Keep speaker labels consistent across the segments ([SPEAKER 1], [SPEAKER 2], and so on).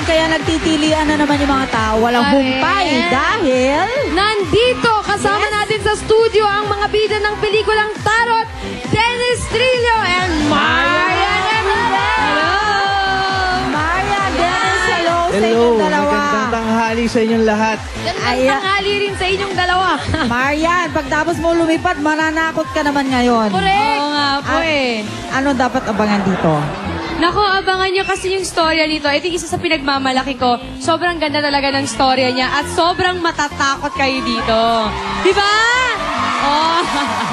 [SPEAKER 1] kaya nagtitilian na naman yung mga tao. Walang humpay dahil...
[SPEAKER 2] Nandito, kasama natin sa studio ang mga bida ng pelikulang Tarot, Dennis Trillo and Marian Herrera. Hello!
[SPEAKER 1] Marian, Dennis, hello sa
[SPEAKER 3] Hello,
[SPEAKER 1] inyong dalawa.
[SPEAKER 3] magandang tanghali sa inyong lahat.
[SPEAKER 2] Gandang tanghali rin sa inyong dalawa.
[SPEAKER 1] Marian, pagtapos mo lumipad, mananakot ka naman ngayon.
[SPEAKER 2] Correct! Oo nga po
[SPEAKER 1] Ano dapat abangan dito?
[SPEAKER 4] Nako, abangan nyo kasi yung storya nito. I think isa sa pinagmamalaki ko, sobrang ganda talaga ng storya niya at sobrang matatakot kayo dito. Diba? Oh.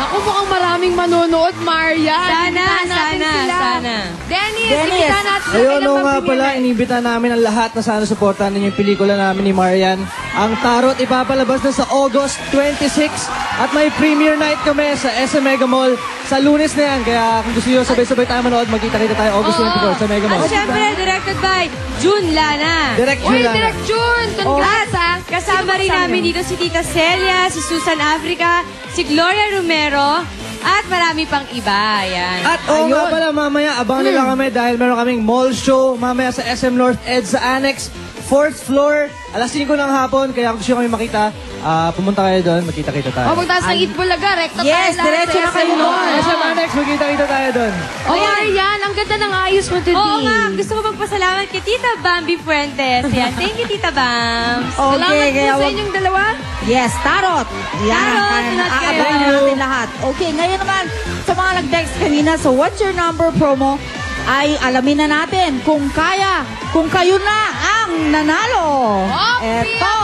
[SPEAKER 2] Ako mukhang maraming manonood, Marian.
[SPEAKER 4] Sana.
[SPEAKER 2] Dennis, imbitahan natin sa
[SPEAKER 3] Ayun,
[SPEAKER 2] kailang
[SPEAKER 3] nga
[SPEAKER 2] pag-premiere
[SPEAKER 3] pala,
[SPEAKER 2] night.
[SPEAKER 3] inibita namin ang lahat na sana suportahan ninyo yung pelikula namin ni Marian. Ang Tarot ipapalabas na sa August 26 at may premiere night kami sa SM Mega Mall sa Lunes na yan. Kaya kung gusto nyo sabay-sabay tayo manood, magkita-kita tayo August 24 sa Mega Mall.
[SPEAKER 4] At syempre, directed by June Lana.
[SPEAKER 3] Direct
[SPEAKER 2] Uy,
[SPEAKER 3] June
[SPEAKER 2] Direct June! Congrats, ha?
[SPEAKER 4] Kasama rin namin dito si Tita Celia, si Susan Africa, si Gloria Romero, at marami pang iba. Yan.
[SPEAKER 3] At nga pala, mamaya, abangan nila kami dahil meron kaming mall show mamaya sa SM North Ed sa Annex, 4th floor, alas 5 ng hapon. Kaya kung gusto nyo kami makita, pumunta kayo doon, magkita-kita tayo.
[SPEAKER 2] O, pagtaas ng Itbulaga, rekta
[SPEAKER 1] Yes,
[SPEAKER 2] tayo lahat
[SPEAKER 1] diretso
[SPEAKER 2] sa
[SPEAKER 1] na kayo
[SPEAKER 2] SM
[SPEAKER 1] doon.
[SPEAKER 3] SM Annex, magkita-kita tayo doon.
[SPEAKER 2] Oh, Marian, ang ganda ng ayos mo today.
[SPEAKER 4] Oo nga, gusto ko magpasalamat kay Tita Bambi Fuentes. Yan, thank you, Tita Bams.
[SPEAKER 2] Salamat
[SPEAKER 1] Okay,
[SPEAKER 2] po
[SPEAKER 1] kaya
[SPEAKER 2] sa inyong dalawa.
[SPEAKER 1] Yes, Tarot. Yan,
[SPEAKER 4] Tarot, lahat kayo.
[SPEAKER 1] aabangan natin lahat. Okay, ngayon naman, sa mga nag-text kanina, so what's your number promo? Ay alamin na natin kung kaya, kung kayo na ang nanalo.
[SPEAKER 2] Okay,
[SPEAKER 1] Eto.